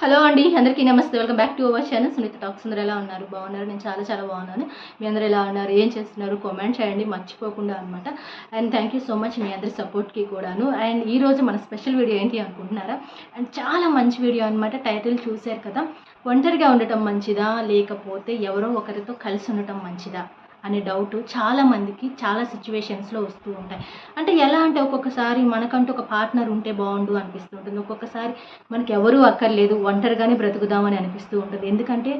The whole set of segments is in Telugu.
హలో అండి, అందరికీ నమస్తే. Welcome back to our channel Sunitha talks. అందరూ ఎలా ఉన్నారు? బాగున్నారు? నేను చాలా చాలా బాగున్నాను. మీ అందరూ ఎలా ఉన్నారు? ఏం చేస్తున్నారు? కామెంట్ చేయండి మర్చిపోకుండా అనమాట. And thank you so much మీ అందరి సపోర్ట్కి కూడాను. అండ్ ఈరోజు మన స్పెషల్ వీడియో ఏంటి అనుకుంటున్నారా? అండ్ చాలా మంచి వీడియో అనమాట. టైటిల్ చూశారు కదా, ఒంటరిగా ఉండటం మంచిదా లేకపోతే ఎవరో ఒకరితో కలిసి ఉండటం మంచిదా అనే డౌట్ చాలామందికి చాలా సిచ్యువేషన్స్లో వస్తూ ఉంటాయి. అంటే ఎలా అంటే ఒక్కొక్కసారి మనకంటూ ఒక పార్ట్నర్ ఉంటే బాగుండు అనిపిస్తూ ఉంటుంది. ఒక్కొక్కసారి మనకి ఎవరూ అక్కర్లేదు, ఒంటరిగానే బ్రతుకుదామని అనిపిస్తూ ఉంటుంది. ఎందుకంటే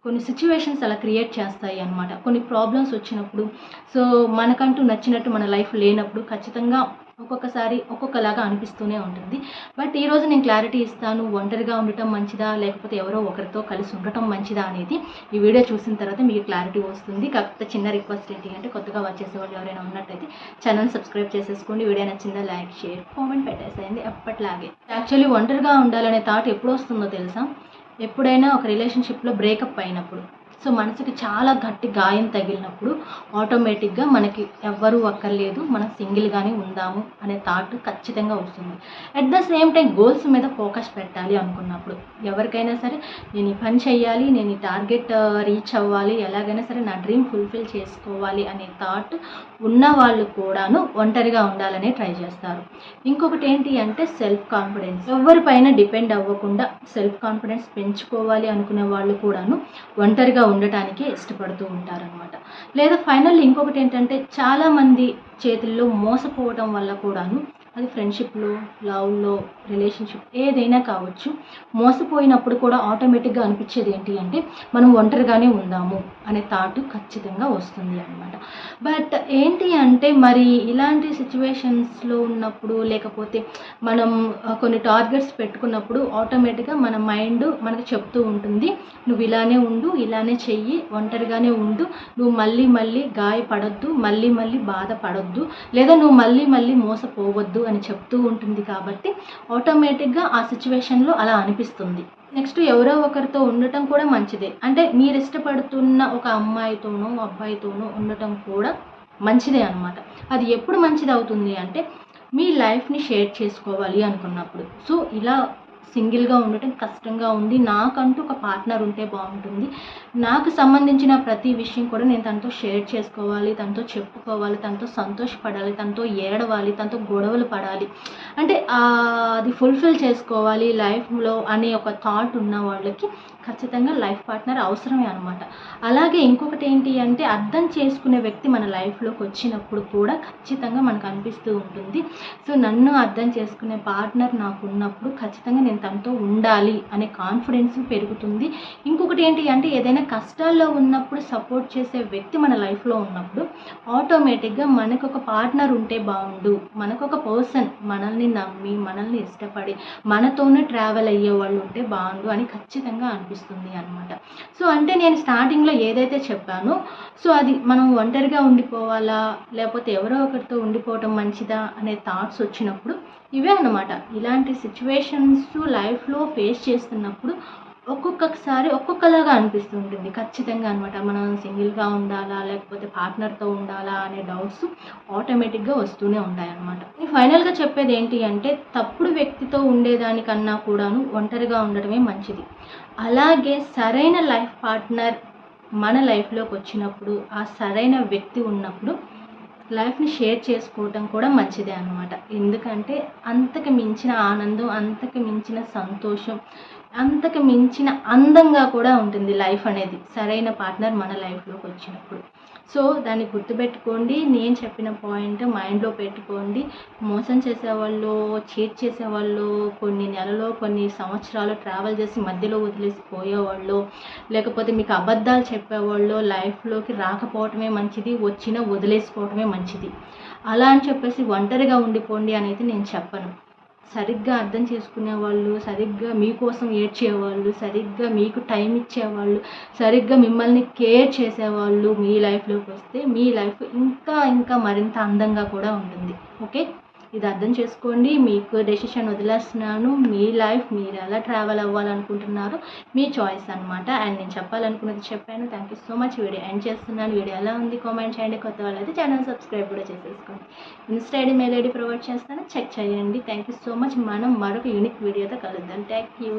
కొన్ని సిచ్యువేషన్స్ అలా క్రియేట్ చేస్తాయి అన్నమాట. కొన్ని ప్రాబ్లమ్స్ వచ్చినప్పుడు, సో మనకంటూ నచ్చినట్టు మన లైఫ్ లేనప్పుడు ఖచ్చితంగా ఒక్కొక్కసారి ఒక్కొక్కలాగా అనిపిస్తూనే ఉంటుంది. బట్ ఈరోజు నేను క్లారిటీ ఇస్తాను, ఒంటరిగా ఉండటం మంచిదా లేకపోతే ఎవరో ఒకరితో కలిసి ఉండటం మంచిదా అనేది ఈ వీడియో చూసిన తర్వాత మీకు క్లారిటీ వస్తుంది. కాకపోతే చిన్న రిక్వెస్ట్ ఏంటి అంటే, కొత్తగా వాచ్ చేసే వాళ్ళు ఎవరైనా ఉన్నట్టయితే ఛానల్ సబ్స్క్రైబ్ చేసేసుకోండి. వీడియో నచ్చిందా లైక్ షేర్ కామెంట్ పెట్టేసేయండి ఎప్పట్లాగే. యాక్చువల్లీ ఒంటరిగా ఉండాలనే థాట్ ఎప్పుడు వస్తుందో తెలుసా? ఎప్పుడైనా ఒక రిలేషన్షిప్లో బ్రేకప్ అయినప్పుడు, సో మనసుకి చాలా గట్టి గాయం తగిలినప్పుడు ఆటోమేటిక్గా మనకి ఎవ్వరూ అక్కర్లేదు, మనం సింగిల్గానే ఉందాము అనే థాట్ ఖచ్చితంగా వస్తుంది. At the same time goals మీద ఫోకస్ పెట్టాలి అనుకున్నప్పుడు, ఎవరికైనా సరే నేను ఈ పని చేయాలి, నేను ఈ టార్గెట్ రీచ్ అవ్వాలి, ఎలాగైనా సరే నా డ్రీమ్ ఫుల్ఫిల్ చేసుకోవాలి అనే థాట్ ఉన్న వాళ్ళు కూడాను ఒంటరిగా ఉండాలనే ట్రై చేస్తారు. ఇంకొకటి ఏంటి అంటే సెల్ఫ్ కాన్ఫిడెన్స్. ఎవరిపైన డిపెండ్ అవ్వకుండా సెల్ఫ్ కాన్ఫిడెన్స్ పెంచుకోవాలి అనుకునే వాళ్ళు కూడాను ఒంటరిగా ఉండటానికి ఇష్టపడుతూ ఉంటారనమాట. లేదా ఫైనల్లీ ఇంకొకటి ఏంటంటే, చాలామంది చేతుల్లో మోసపోవటం వల్ల కూడాను, అది ఫ్రెండ్షిప్లో, లవ్లో, రిలేషన్షిప్ ఏదైనా కావచ్చు, మోసపోయినప్పుడు కూడా ఆటోమేటిక్గా అనిపించేది ఏంటి అంటే, మనం ఒంటరిగానే ఉందాము అనే థాట్ ఖచ్చితంగా వస్తుంది అనమాట. బట్ ఏంటి అంటే, మరి ఇలాంటి సిచ్యువేషన్స్లో ఉన్నప్పుడు, లేకపోతే మనం కొన్ని టార్గెట్స్ పెట్టుకున్నప్పుడు ఆటోమేటిక్గా మన మైండ్ మనకు చెప్తూ ఉంటుంది, నువ్వు ఇలానే ఉండు, ఇలానే చెయ్యి, ఒంటరిగానే ఉండు, నువ్వు మళ్ళీ మళ్ళీ గాయపడొద్దు, మళ్ళీ మళ్ళీ బాధపడొద్దు, లేదా నువ్వు మళ్ళీ మళ్ళీ మోసపోవద్దు అని చెప్తూ ఉంటుంది. కాబట్టి ఆటోమేటిక్గా ఆ సిచ్యువేషన్లో అలా అనిపిస్తుంది. నెక్స్ట్ ఎవరో ఒకరితో ఉండటం కూడా మంచిదే. అంటే మీరు ఇష్టపడుతున్న ఒక అమ్మాయితోనో అబ్బాయితోనో ఉండటం కూడా మంచిదే అనమాట. అది ఎప్పుడు మంచిది అవుతుంది అంటే, మీ లైఫ్ని షేర్ చేసుకోవాలి అనుకున్నప్పుడు. సో ఇలా సింగిల్గా ఉండటం కష్టంగా ఉంది, నాకంటూ ఒక పార్ట్నర్ ఉంటే బాగుంటుంది, నాకు సంబంధించిన ప్రతి విషయం కూడా నేను తనతో షేర్ చేసుకోవాలి, తనతో చెప్పుకోవాలి, తనతో సంతోషపడాలి, తనతో ఏడవాలి, తనతో గొడవలు పడాలి, అంటే అది ఫుల్ఫిల్ చేసుకోవాలి లైఫ్లో అనే ఒక థాట్ ఉన్న వాళ్ళకి ఖచ్చితంగా లైఫ్ పార్ట్నర్ అవసరమే అనమాట. అలాగే ఇంకొకటి ఏంటి అంటే, అర్థం చేసుకునే వ్యక్తి మన లైఫ్లోకి వచ్చినప్పుడు కూడా ఖచ్చితంగా మనకు అనిపిస్తూ ఉంటుంది, సో నన్ను అర్థం చేసుకునే పార్ట్నర్ నాకు ఉన్నప్పుడు ఖచ్చితంగా నేను తనతో ఉండాలి అనే కాన్ఫిడెన్స్ పెరుగుతుంది. ఇంకొకటి ఏంటి అంటే, ఏదైనా కష్టాల్లో ఉన్నప్పుడు సపోర్ట్ చేసే వ్యక్తి మన లైఫ్లో ఉన్నప్పుడు ఆటోమేటిక్గా మనకు ఒక పార్ట్నర్ ఉంటే బాగుండు, మనకు ఒక పర్సన్ మనల్ని నమ్మి మనల్ని ఇష్టపడి మనతోనే ట్రావెల్ అయ్యే వాళ్ళు ఉంటే బాగుండు అని ఖచ్చితంగా అనిపిస్తుంది అనమాట. సో అంటే నేను స్టార్టింగ్లో ఏదైతే చెప్పానో, సో అది మనం ఒంటరిగా ఉండిపోవాలా లేకపోతే ఎవరో ఒకరితో ఉండిపోవటం మంచిదా అనే థాట్స్ వచ్చినప్పుడు ఇవే అన్నమాట. ఇలాంటి సిచ్యువేషన్స్ లైఫ్లో ఫేస్ చేస్తున్నప్పుడు ఒక్కొక్కసారి ఒక్కొక్కలాగా అనిపిస్తుంటుంది ఖచ్చితంగా అనమాట. మనం సింగిల్గా ఉండాలా లేకపోతే పార్ట్నర్తో ఉండాలా అనే డౌట్స్ ఆటోమేటిక్గా వస్తూనే ఉంటాయన్నమాట. ఫైనల్గా చెప్పేది ఏంటి అంటే, తప్పుడు వ్యక్తితో ఉండేదానికన్నా కూడాను ఒంటరిగా ఉండటమే మంచిది. అలాగే సరైన లైఫ్ పార్ట్నర్ మన లైఫ్లోకి వచ్చినప్పుడు, ఆ సరైన వ్యక్తి ఉన్నప్పుడు లైఫ్ని షేర్ చేసుకోవటం కూడా మంచిదే అనమాట. ఎందుకంటే అంతకు మించిన ఆనందం, అంతకు మించిన సంతోషం, అంతకు మించిన అందంగా కూడా ఉంటుంది లైఫ్ అనేది సరైన పార్ట్నర్ మన లైఫ్లోకి వచ్చినప్పుడు. సో దాన్ని గుర్తుపెట్టుకోండి, నేను చెప్పిన పాయింట్ మైండ్లో పెట్టుకోండి. మోసం చేసేవాళ్ళు, చీట్ చేసేవాళ్ళు, కొన్ని నెలలో కొన్ని సంవత్సరాలు ట్రావెల్ చేసి మధ్యలో వదిలేసిపోయేవాళ్ళు, లేకపోతే మీకు అబద్ధాలు చెప్పేవాళ్ళు లైఫ్లోకి రాకపోవటమే మంచిది, వచ్చినా వదిలేసిపోవటమే మంచిది. అలా అని చెప్పేసి ఒంటరిగా ఉండిపోండి అనేది నేను చెప్పను. సరిగ్గా అర్థం చేసుకునే వాళ్ళు, సరిగ్గా మీకోసం ఏడ్చేవాళ్ళు, సరిగ్గా మీకు టైం ఇచ్చేవాళ్ళు, సరిగ్గా మిమ్మల్ని కేర్ చేసేవాళ్ళు మీ లైఫ్లోకి వస్తే మీ లైఫ్ ఇంకా ఇంకా మరింత అందంగా కూడా ఉంటుంది. ఓకే, ఇది అర్థం చేసుకోండి. మీకు డెసిషన్ వదిలేస్తున్నాను. మీ లైఫ్ మీరు ఎలా ట్రావెల్ అవ్వాలనుకుంటున్నారో మీ చాయిస్ అనమాట. అండ్ నేను చెప్పాలనుకున్నది చెప్పాను. Thank you so much. Video end చేస్తున్నాను. వీడియో ఎలా ఉంది కామెంట్ చేయండి. కొత్త వాళ్ళైతే ఛానల్ సబ్స్క్రైబ్ కూడా చేసేసుకోండి. Insta ID mail ID provide చేస్తాను, చెక్ చేయండి. Thank you so much. మనం మరొక యూనిక్ వీడియోతో కలుద్దాం. Thank you.